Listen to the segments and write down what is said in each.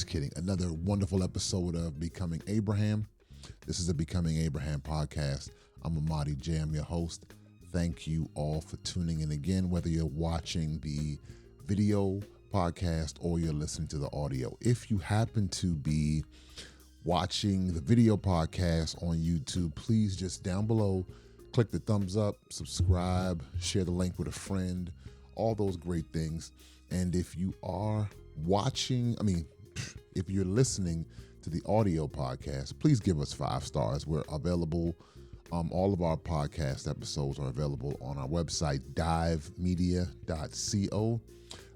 Just kidding. Another wonderful episode of Becoming Abraham. This is the Becoming Abraham podcast. I'm Amadi J. I'm your host. Thank you all for tuning in again, whether you're watching the video podcast or you're listening to the audio. If you happen to be watching the video podcast on YouTube, please just down below, click the thumbs up, subscribe, share the link with a friend, all those great things. And if you are if you're listening to the audio podcast, please give us 5 stars. We're available. All of our podcast episodes are available on our website, divemedia.co.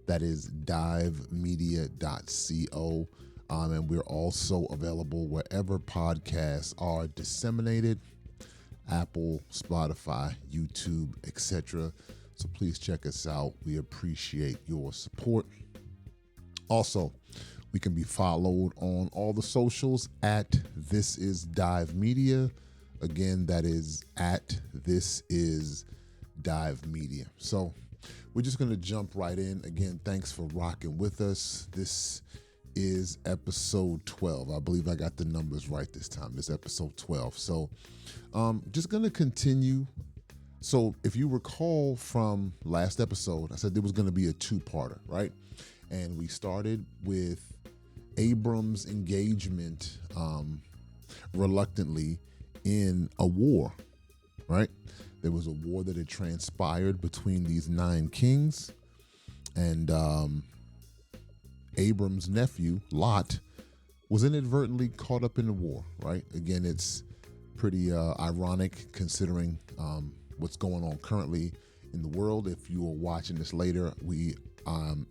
That is divemedia.co. And we're also available wherever podcasts are disseminated, Apple, Spotify, YouTube, etc. So please check us out. We appreciate your support. Also, we can be followed on all the socials at This Is Dive Media. Again, that is at This Is Dive Media. So we're just going to jump right in. Again, thanks for rocking with us. This is episode 12. I believe I got the numbers right this time. This is episode 12. So just going to continue. So if you recall from last episode, I said there was going to be a 2-parter, right? And we started with Abram's engagement reluctantly in a war, right? There was a war that had transpired between these 9 kings, and Abram's nephew, Lot, was inadvertently caught up in the war, right? Again, it's pretty ironic considering what's going on currently in the world. If you are watching this later, I'm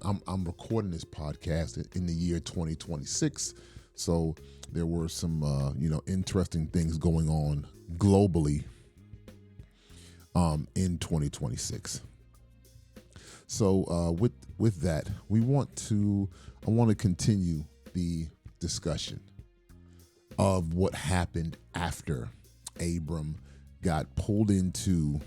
recording this podcast in the year 2026. So there were some, interesting things going on globally in 2026. So with that, I want to continue the discussion of what happened after Abram got pulled into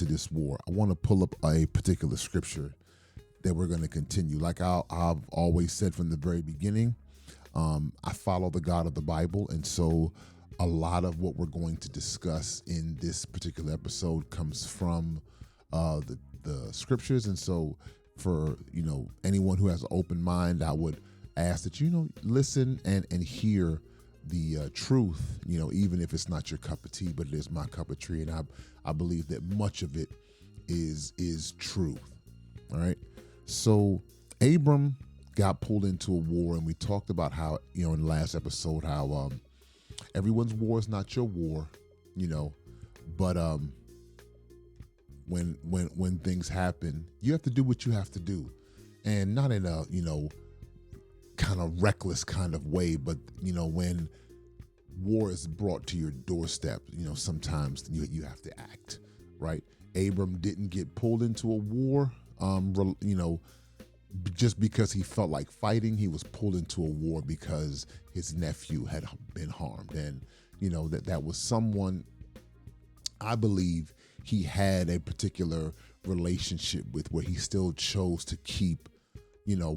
this war. I want to pull up a particular scripture that we're going to continue. Like I've always said from the very beginning, I follow the God of the Bible. And so a lot of what we're going to discuss in this particular episode comes from the scriptures. And so for, anyone who has an open mind, I would ask that, listen and hear the truth, even if it's not your cup of tea, but it is my cup of tea. And I believe that much of it is truth. All right. So Abram got pulled into a war, and we talked about how, in the last episode, how everyone's war is not your war, but when things happen, you have to do what you have to do, and not in a, kind of reckless kind of way, but when war is brought to your doorstep, sometimes you have to act, right? Abram didn't get pulled into a war, just because he felt like fighting. He was pulled into a war because his nephew had been harmed, and that was someone I believe he had a particular relationship with, where he still chose to keep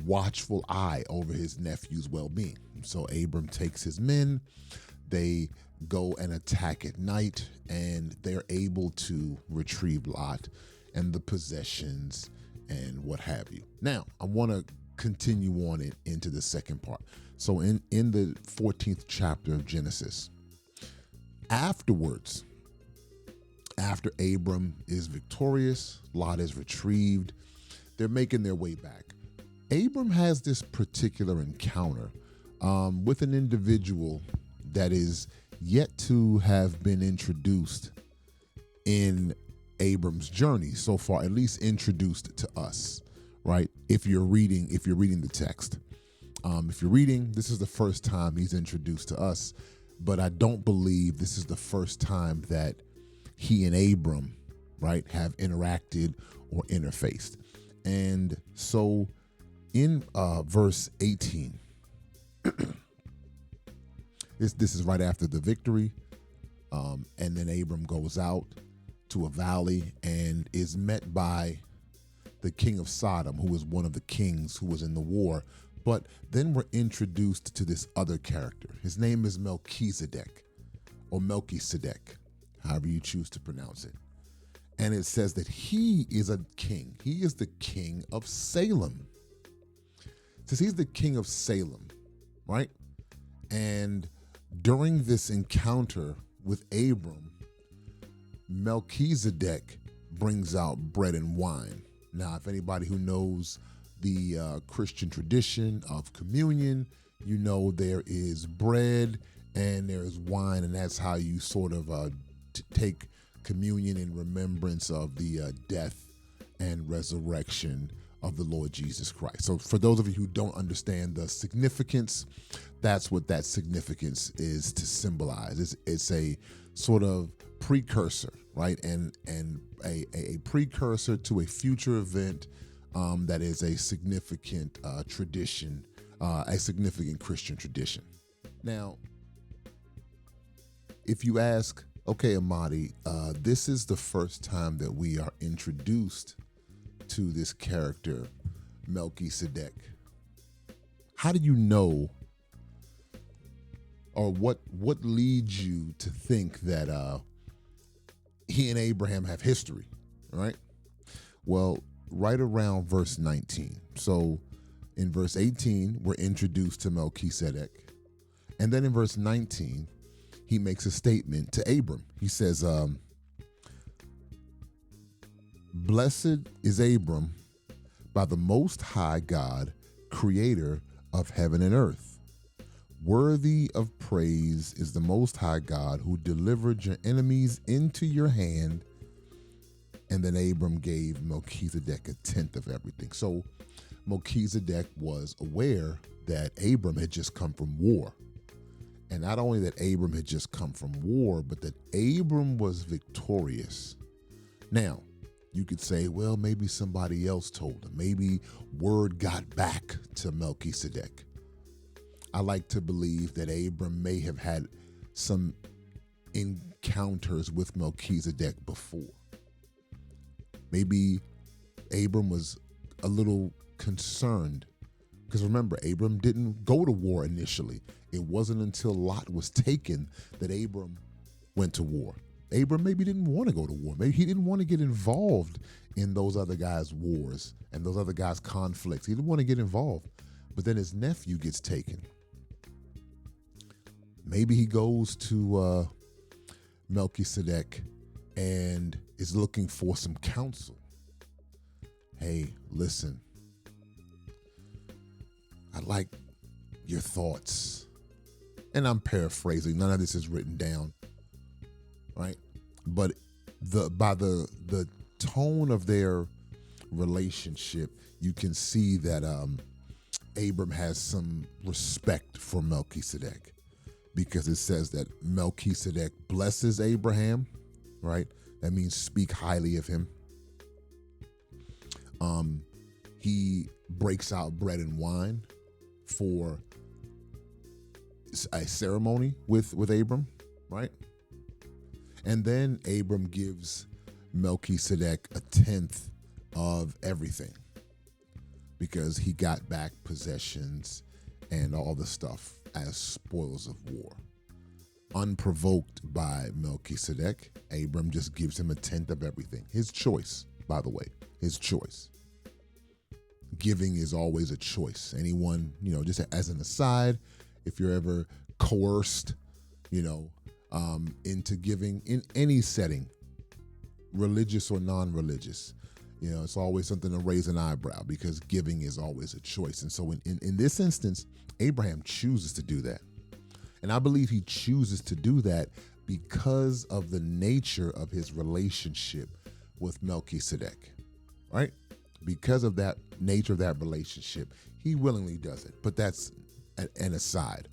watchful eye over his nephew's well-being. So Abram takes his men, they go and attack at night, and they're able to retrieve Lot and the possessions and what have you. Now, I want to continue on into the second part. So in the 14th chapter of Genesis, afterwards, after Abram is victorious, Lot is retrieved, they're making their way back. Abram has this particular encounter with an individual that is yet to have been introduced in Abram's journey so far, at least introduced to us, right? If you're reading the text, if you're reading, this is the first time he's introduced to us, but I don't believe this is the first time that he and Abram, right, have interacted or interfaced. And so in verse 18, this is right after the victory, and then Abram goes out to a valley and is met by the king of Sodom, who was one of the kings who was in the war, But then we're introduced to this other character. His name is Melchizedek, or Melchizedek, however you choose to pronounce it. And it says that he is a king. He is the king of Salem. It says he's the king of Salem, right? And during this encounter with Abram, Melchizedek brings out bread and wine. Now, if anybody who knows the Christian tradition of communion, you know there is bread and there is wine, and that's how you sort of take communion in remembrance of the death and resurrection of the Lord Jesus Christ. So for those of you who don't understand the significance, that's what that significance is to symbolize. It's a sort of precursor, right? And a precursor to a future event that is a significant tradition, a significant Christian tradition. Now, if you ask, okay, Amadi, this is the first time that we are introduced to this character, Melchizedek. How do you know, or what leads you to think that he and Abraham have history, right? Well, right around verse 19. So in verse 18, we're introduced to Melchizedek. And then in verse 19, he makes a statement to Abram. He says, blessed is Abram by the Most High God, creator of heaven and earth. Worthy of praise is the Most High God who delivered your enemies into your hand. And then Abram gave Melchizedek a tenth of everything. So Melchizedek was aware that Abram had just come from war. And not only that Abram had just come from war, but that Abram was victorious. Now, you could say, well, maybe somebody else told him. Maybe word got back to Melchizedek. I like to believe that Abram may have had some encounters with Melchizedek before. Maybe Abram was a little concerned, because remember, Abram didn't go to war initially. It wasn't until Lot was taken that Abram went to war. Abram maybe didn't want to go to war. Maybe he didn't want to get involved in those other guys' wars and those other guys' conflicts. He didn't want to get involved. But then his nephew gets taken. Maybe he goes to Melchizedek and is looking for some counsel. Hey, listen, I like your thoughts. And I'm paraphrasing. None of this is written down, right? But by the tone of their relationship, you can see that Abram has some respect for Melchizedek, because it says that Melchizedek blesses Abraham, right? That means speak highly of him. He breaks out bread and wine for a ceremony with Abram, right? And then Abram gives Melchizedek a tenth of everything, because he got back possessions and all the stuff as spoils of war. Unprovoked by Melchizedek, Abram just gives him a tenth of everything. His choice, by the way, his choice. Giving is always a choice. Anyone, just as an aside, if you're ever coerced, into giving in any setting, religious or non-religious, it's always something to raise an eyebrow, because giving is always a choice. And so in this instance, Abraham chooses to do that. And I believe he chooses to do that because of the nature of his relationship with Melchizedek, right? Because of that nature of that relationship, he willingly does it. But that's an aside.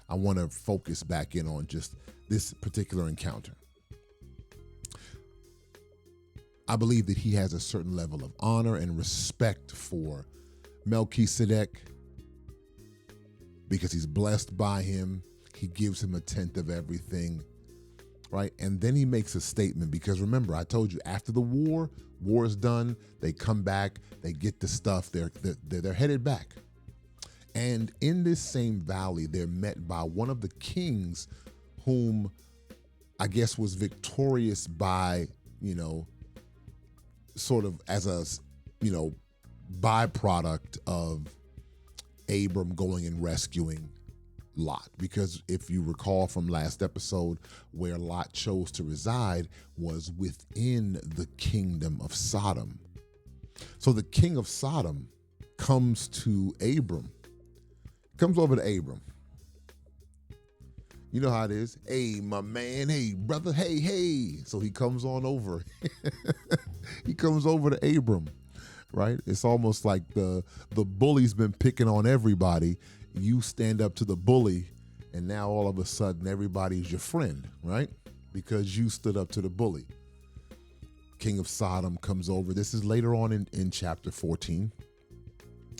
I want to focus back in on just this particular encounter. I believe that he has a certain level of honor and respect for Melchizedek, because he's blessed by him. He gives him a tenth of everything, right? And then he makes a statement, because remember, I told you, after the war is done, they come back, they get the stuff, they're headed back. And in this same valley, they're met by one of the kings whom I guess was victorious by, sort of as a, byproduct of Abram going and rescuing Lot. Because if you recall from last episode, where Lot chose to reside was within the kingdom of Sodom. So the king of Sodom comes to Abram, comes over to Abram. You know how it is. Hey, my man. Hey, brother. Hey. So he comes on over. He comes over to Abram, right? It's almost like the bully's been picking on everybody. You stand up to the bully, and now all of a sudden everybody's your friend, right? Because you stood up to the bully. King of Sodom comes over. This is later on in chapter 14.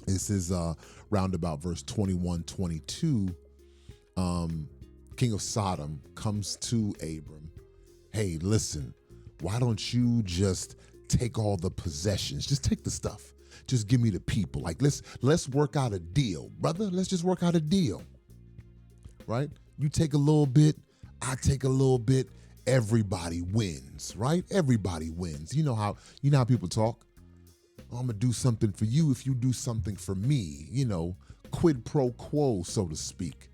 This is round about verse 21, 22. King of Sodom comes to Abram. Hey, listen, why don't you just take all the possessions? Just take the stuff. Just give me the people. Like, let's work out a deal, brother. Let's just work out a deal, right? You take a little bit, I take a little bit. Everybody wins, right? Everybody wins. You know how people talk. I'm gonna do something for you if you do something for me. Quid pro quo, so to speak.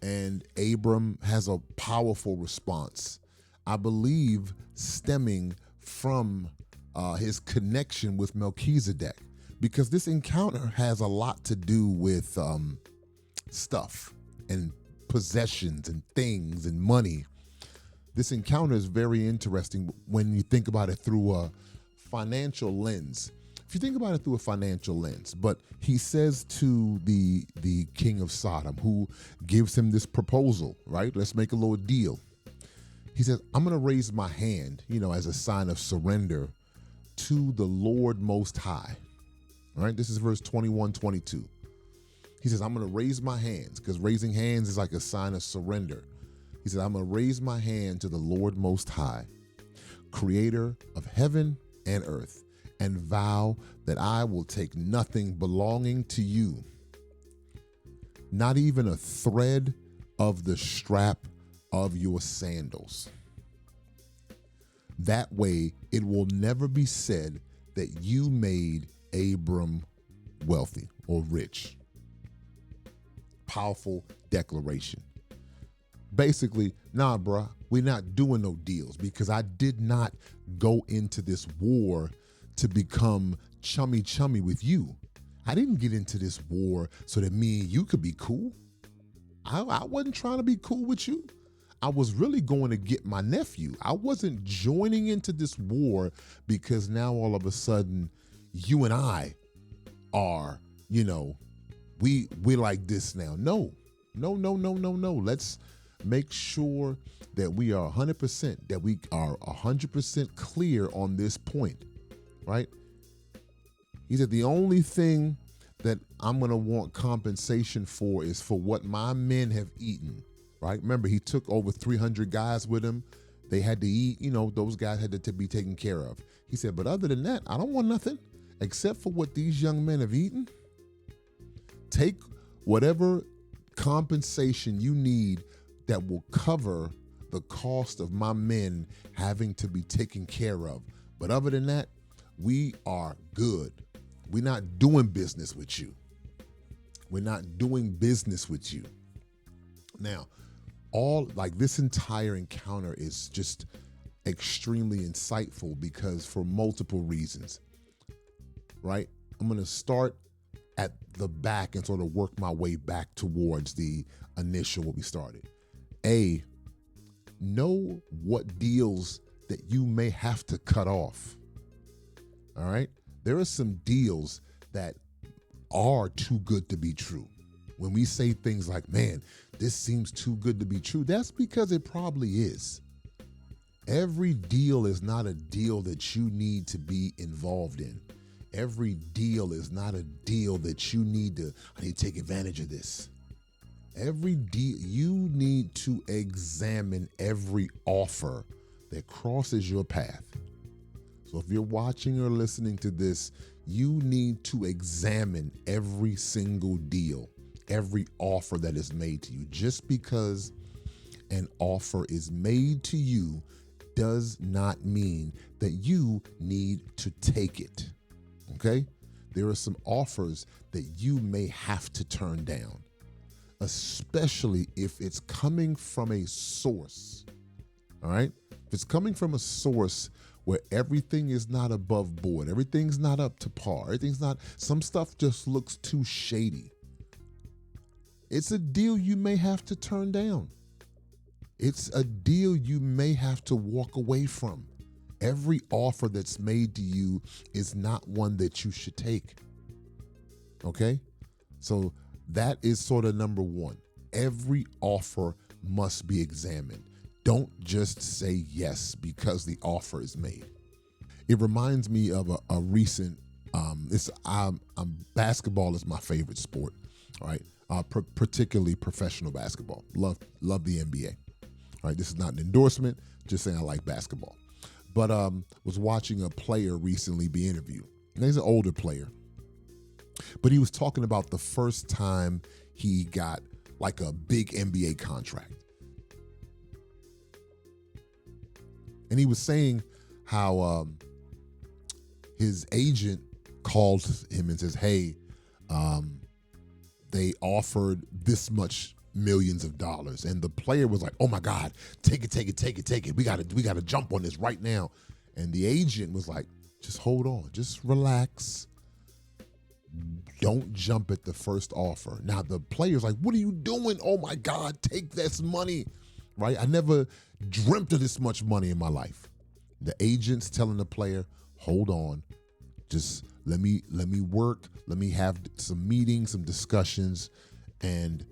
And Abram has a powerful response, I believe, stemming from his connection with Melchizedek, because this encounter has a lot to do with stuff and possessions and things and money. This encounter is very interesting when you think about it through a financial lens. If you think about it through a financial lens, but he says to the king of Sodom, who gives him this proposal, right? Let's make a little deal. He says, I'm going to raise my hand, as a sign of surrender to the Lord Most High. All right, this is verse 21, 22. He says, I'm going to raise my hands, because raising hands is like a sign of surrender. He said, I'm going to raise my hand to the Lord Most High, creator of heaven and earth, and vow that I will take nothing belonging to you, not even a thread of the strap of your sandals. That way, it will never be said that you made Abram wealthy or rich. Powerful declaration. Basically, nah, bruh, we're not doing no deals, because I did not go into this war to become chummy with you. I didn't get into this war so that me and you could be cool. I wasn't trying to be cool with you. I was really going to get my nephew. I wasn't joining into this war because now all of a sudden you and I are, we like this now. No. Let's make sure that we are 100%, that we are 100% clear on this point, right? He said, the only thing that I'm going to want compensation for is for what my men have eaten, right? Remember, he took over 300 guys with him. They had to eat, those guys had to be taken care of. He said, but other than that, I don't want nothing except for what these young men have eaten. Take whatever compensation you need that will cover the cost of my men having to be taken care of. But other than that, we are good. We're not doing business with you. We're not doing business with you. Now, this entire encounter is just extremely insightful because for multiple reasons, right? I'm going to start at the back and sort of work my way back towards the initial what we started. Know what deals that you may have to cut off. All right? There are some deals that are too good to be true. When we say things like, man, this seems too good to be true, that's because it probably is. Every deal is not a deal that you need to be involved in. Every deal is not a deal that I need to take advantage of this. Every deal, you need to examine every offer that crosses your path. So if you're watching or listening to this, you need to examine every single deal, every offer that is made to you. Just because an offer is made to you does not mean that you need to take it. Okay? There are some offers that you may have to turn down, especially if it's coming from a source. All right? If it's coming from a source where everything is not above board, everything's not up to par, everything's not, some stuff just looks too shady, it's a deal you may have to turn down. It's a deal you may have to walk away from. Every offer that's made to you is not one that you should take. Okay? So that is sort of number one. Every offer must be examined. Don't just say yes because the offer is made. It reminds me of a recent, basketball is my favorite sport, all right? Particularly professional basketball. Love the NBA. All right, this is not an endorsement, just saying I like basketball. But was watching a player recently be interviewed. And he's an older player. But he was talking about the first time he got like a big NBA contract. And he was saying how his agent called him and says, hey, they offered this much millions of dollars. And the player was like, oh my God, take it. We gotta jump on this right now. And the agent was like, just hold on, just relax. Don't jump at the first offer. Now the player's like, what are you doing? Oh my God, take this money, right? I never dreamt of this much money in my life. The agent's telling the player, hold on, just let me work, let me have some meetings, some discussions, and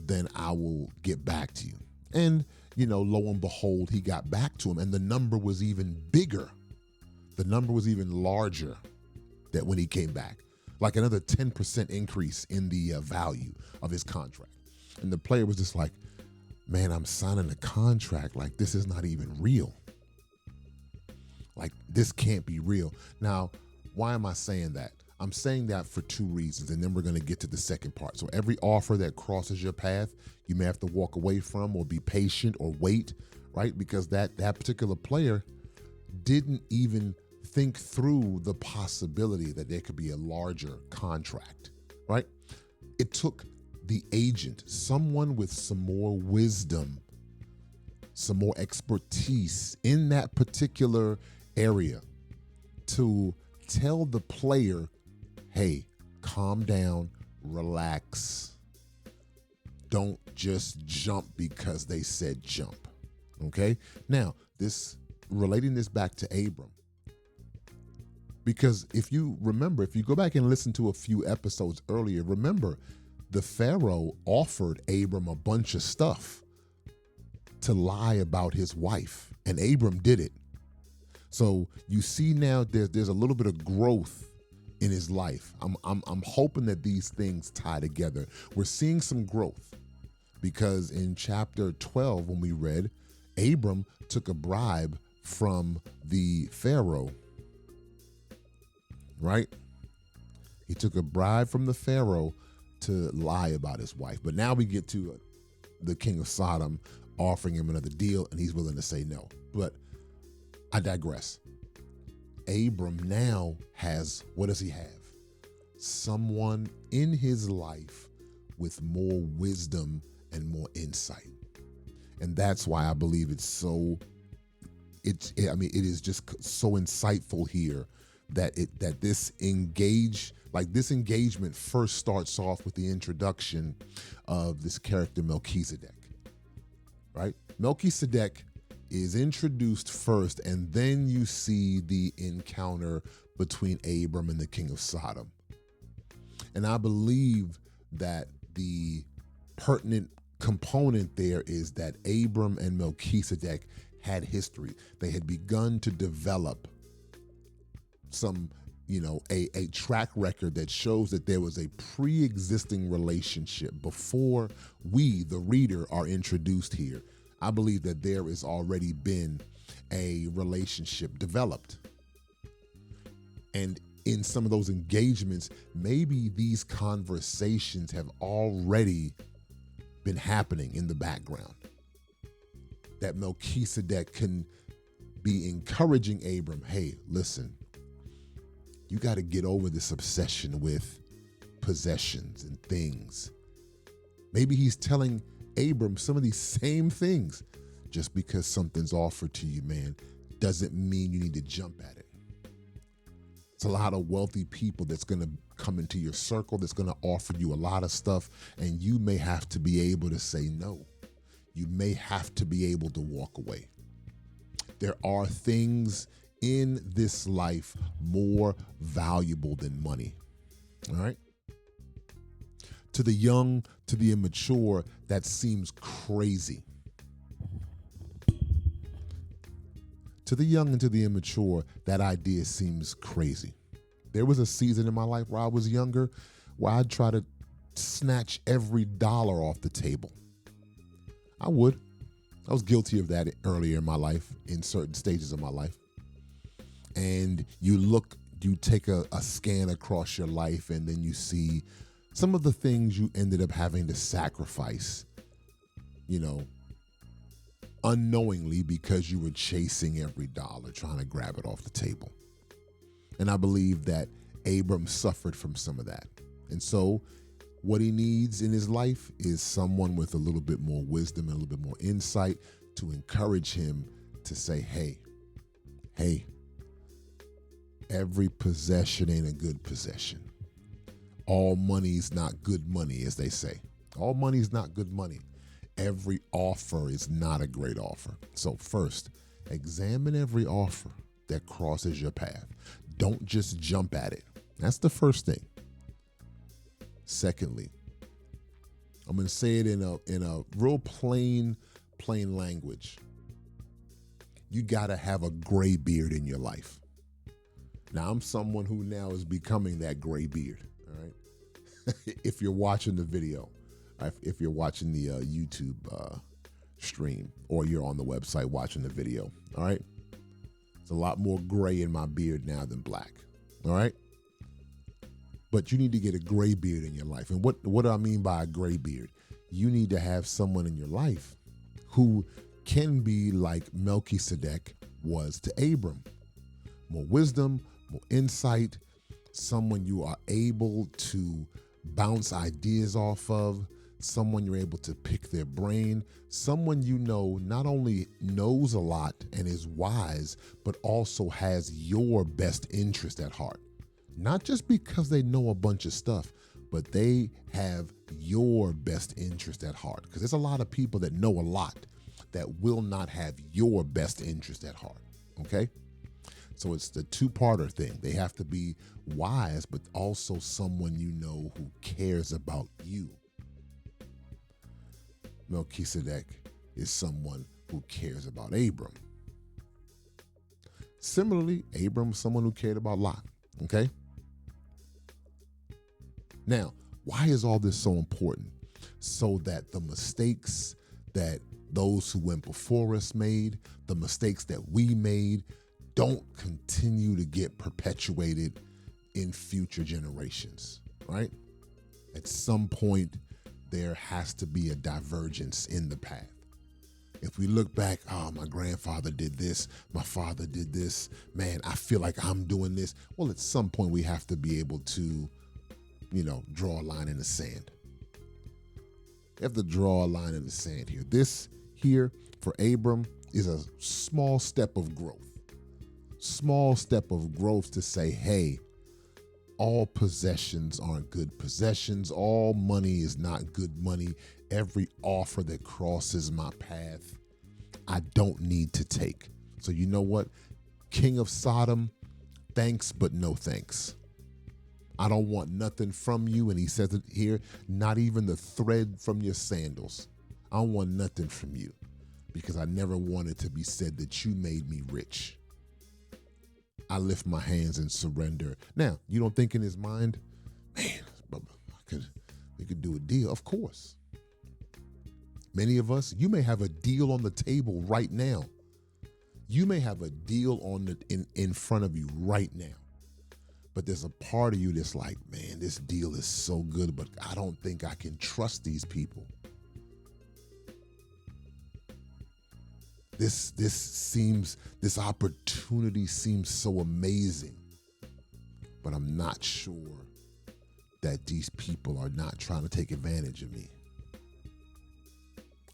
then I will get back to you. And, lo and behold, he got back to him, and the number was even bigger. The number was even larger that when he came back, like another 10% increase in the value of his contract. And the player was just like, man, I'm signing a contract. Like, this is not even real. Like, this can't be real. Now, why am I saying that? I'm saying that for two reasons, and then we're going to get to the second part. So every offer that crosses your path, you may have to walk away from or be patient or wait, right? Because that particular player didn't even think through the possibility that there could be a larger contract, right? It took the agent, someone with some more wisdom, some more expertise in that particular area, to tell the player, hey, calm down, relax. Don't just jump because they said jump. Okay? Now, relating this back to Abram, because if you remember, if you go back and listen to a few episodes earlier, remember the Pharaoh offered Abram a bunch of stuff to lie about his wife, and Abram did it. So you see now there's a little bit of growth in his life. I'm hoping that these things tie together. We're seeing some growth because in chapter 12, when we read, Abram took a bribe from the Pharaoh, right? He took a bribe from the Pharaoh to lie about his wife. But now we get to the king of Sodom offering him another deal, and he's willing to say no. But I digress. Abram now has, what does he have? Someone in his life with more wisdom and more insight. And that's why I believe it is just so insightful here that this engagement first starts off with the introduction of this character Melchizedek, right? Melchizedek is introduced first, and then you see the encounter between Abram and the king of Sodom. And I believe that the pertinent component there is that Abram and Melchizedek had history. They had begun to develop some, a track record that shows that there was a pre-existing relationship before we, the reader, are introduced here. I believe that there has already been a relationship developed. And in some of those engagements, maybe these conversations have already been happening in the background. That Melchizedek can be encouraging Abram, hey, listen, you got to get over this obsession with possessions and things. Maybe he's telling Abram some of these same things. Just because something's offered to you, man, doesn't mean you need to jump at it. It's a lot of wealthy people that's going to come into your circle, that's going to offer you a lot of stuff, and you may have to be able to say no. You may have to be able to walk away. There are things in this life more valuable than money. All right? To the young, to the immature, that seems crazy. To the young and to the immature, that idea seems crazy. There was a season in my life where I was younger where I'd try to snatch every dollar off the table. I would. I was guilty of that earlier in my life, in certain stages of my life. And you take a scan across your life, and then you see some of the things you ended up having to sacrifice, unknowingly, because you were chasing every dollar, trying to grab it off the table. And I believe that Abram suffered from some of that. And so what he needs in his life is someone with a little bit more wisdom and a little bit more insight to encourage him to say, hey, every possession ain't a good possession. All money's not good money, as they say. All money's not good money. Every offer is not a great offer. So first, examine every offer that crosses your path. Don't just jump at it. That's the first thing. Secondly, I'm going to say it in a real plain language. You got to have a gray beard in your life. Now, I'm someone who now is becoming that gray beard, all right? If you're watching the video, if you're watching the YouTube stream, or you're on the website watching the video, all right? It's a lot more gray in my beard now than black, all right? But you need to get a gray beard in your life. And what do I mean by a gray beard? You need to have someone in your life who can be like Melchizedek was to Abram. More wisdom, more insight, someone you are able to bounce ideas off of, someone you're able to pick their brain, someone not only knows a lot and is wise, but also has your best interest at heart. Not just because they know a bunch of stuff, but they have your best interest at heart. Because there's a lot of people that know a lot that will not have your best interest at heart, okay? So it's the two-parter thing. They have to be wise, but also someone who cares about you. Melchizedek is someone who cares about Abram. Similarly, Abram was someone who cared about Lot, okay? Now, why is all this so important? So that the mistakes that those who went before us made, the mistakes that we made, don't continue to get perpetuated in future generations, right? At some point, there has to be a divergence in the path. If we look back, my grandfather did this, my father did this, man, I feel like I'm doing this. Well, at some point we have to be able to, draw a line in the sand. You have to draw a line in the sand here. This here for Abram is a small step of growth. Small step of growth to say, hey, all possessions aren't good possessions. All money is not good money. Every offer that crosses my path, I don't need to take. So you know what? King of Sodom, thanks, but no thanks. I don't want nothing from you. And he says it here, not even the thread from your sandals. I don't want nothing from you because I never wanted to be said that you made me rich. I lift my hands and surrender. Now, you don't think in his mind, man, we could do a deal. Of course. Many of us, you may have a deal on the table right now. You may have a deal in front of you right now. But there's a part of you that's like, man, this deal is so good, but I don't think I can trust these people. This opportunity seems so amazing, but I'm not sure that these people are not trying to take advantage of me.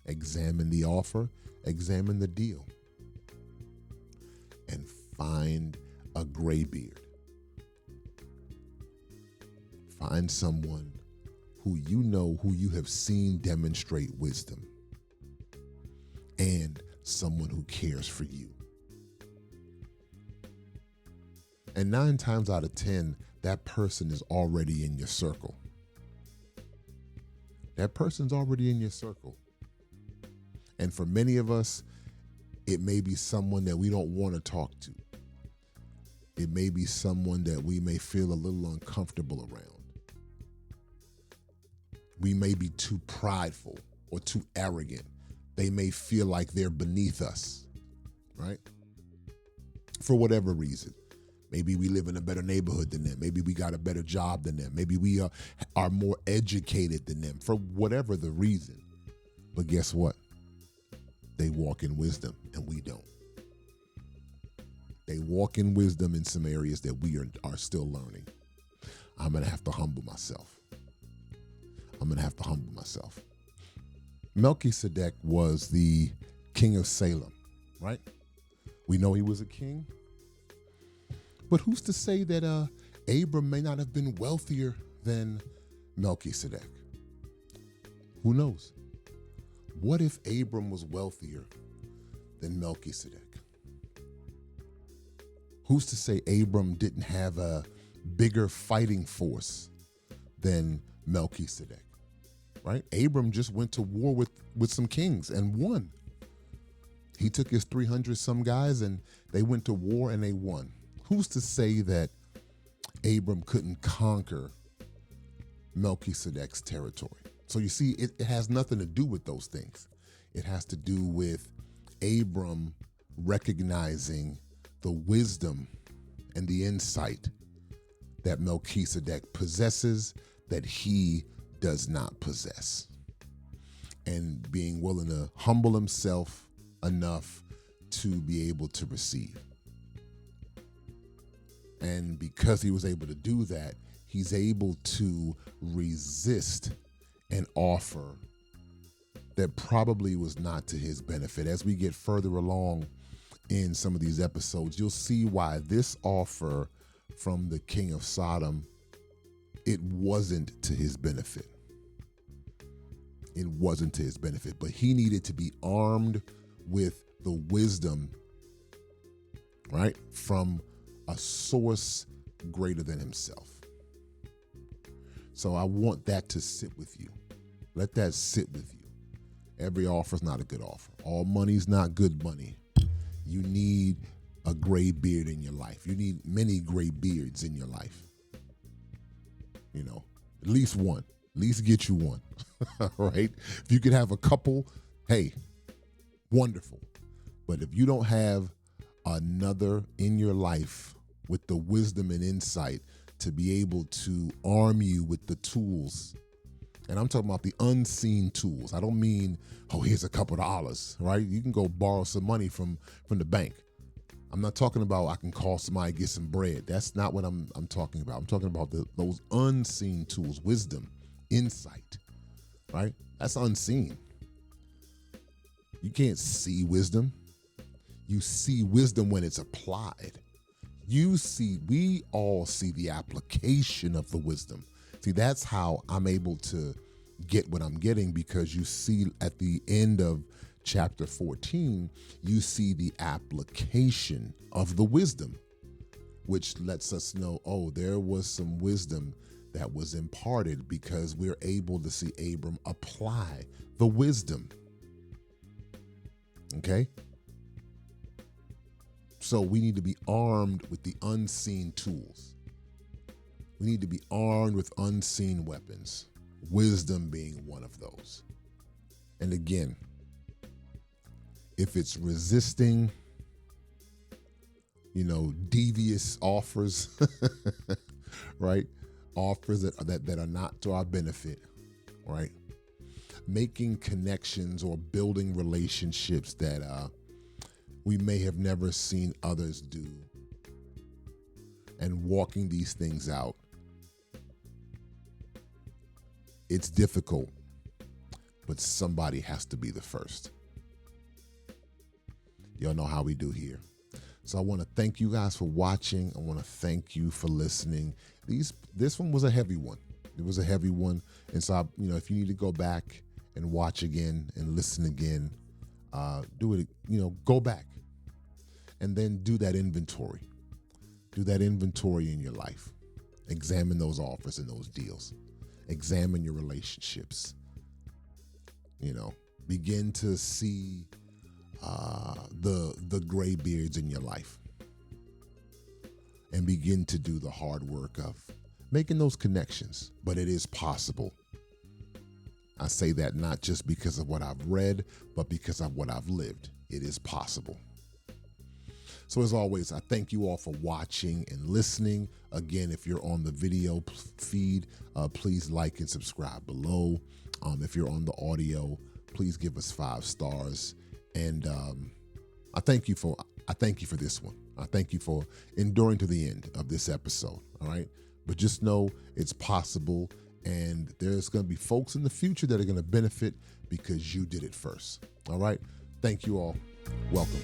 Examine the offer, examine the deal, and find a graybeard. Find someone who you have seen demonstrate wisdom, and someone who cares for you. And 9 times out of 10, that person is already in your circle. That person's already in your circle. And for many of us, it may be someone that we don't want to talk to. It may be someone that we may feel a little uncomfortable around. We may be too prideful or too arrogant. They may feel like they're beneath us, right? For whatever reason. Maybe we live in a better neighborhood than them. Maybe we got a better job than them. Maybe we are more educated than them, for whatever the reason. But guess what? They walk in wisdom and we don't. They walk in wisdom in some areas that we are still learning. I'm going to have to humble myself. Melchizedek was the king of Salem, right? We know he was a king. But who's to say that Abram may not have been wealthier than Melchizedek? Who knows? What if Abram was wealthier than Melchizedek? Who's to say Abram didn't have a bigger fighting force than Melchizedek? Right? Abram just went to war with some kings and won. He took his 300 some guys and they went to war and they won. Who's to say that Abram couldn't conquer Melchizedek's territory? So you see, it has nothing to do with those things. It has to do with Abram recognizing the wisdom and the insight that Melchizedek possesses that he does not possess, and being willing to humble himself enough to be able to receive. And because he was able to do that, he's able to resist an offer that probably was not to his benefit. As we get further along in some of these episodes, you'll see why this offer from the king of Sodom, it wasn't to his benefit. It wasn't to his benefit, but he needed to be armed with the wisdom, right, from a source greater than himself. So I want that to sit with you. Let that sit with you. Every offer is not a good offer. All money's not good money. You need a gray beard in your life. You need many gray beards in your life. You know, at least one. At least get you one. Right? If you could have a couple, hey, wonderful. But if you don't have another in your life with the wisdom and insight to be able to arm you with the tools, and I'm talking about the unseen tools. I don't mean, oh, here's a couple of dollars, right? You can go borrow some money from the bank. I'm not talking about I can call somebody, get some bread. That's not what I'm talking about. I'm talking about those unseen tools, wisdom, insight, right? That's unseen. You can't see wisdom. You see wisdom when it's applied. We all see the application of the wisdom. See, that's how I'm able to get what I'm getting, because you see at the end of chapter 14, you see the application of the wisdom, which lets us know, oh, there was some wisdom that was imparted, because we're able to see Abram apply the wisdom. Okay? So we need to be armed with the unseen tools. We need to be armed with unseen weapons, wisdom being one of those. And again, if it's resisting, devious offers, right? Offers that are not to our benefit, right? Making connections or building relationships that we may have never seen others do, and walking these things out. It's difficult, but somebody has to be the first. Y'all know how we do here. So I want to thank you guys for watching. I want to thank you for listening. This one was a heavy one. It was a heavy one. And so, if you need to go back and watch again and listen again, do it, go back and then do that inventory. Do that inventory in your life. Examine those offers and those deals. Examine your relationships. Begin to see the gray beards in your life, and begin to do the hard work of making those connections. But it is possible. I say that not just because of what I've read, but because of what I've lived. It is possible. So as always, I thank you all for watching and listening. Again, if you're on the video feed, please like and subscribe below. If you're on the audio, please give us 5 stars. And I thank you for this one. I thank you for enduring to the end of this episode. All right. But just know it's possible. And there's going to be folks in the future that are going to benefit because you did it first. All right. Thank you all. Welcome.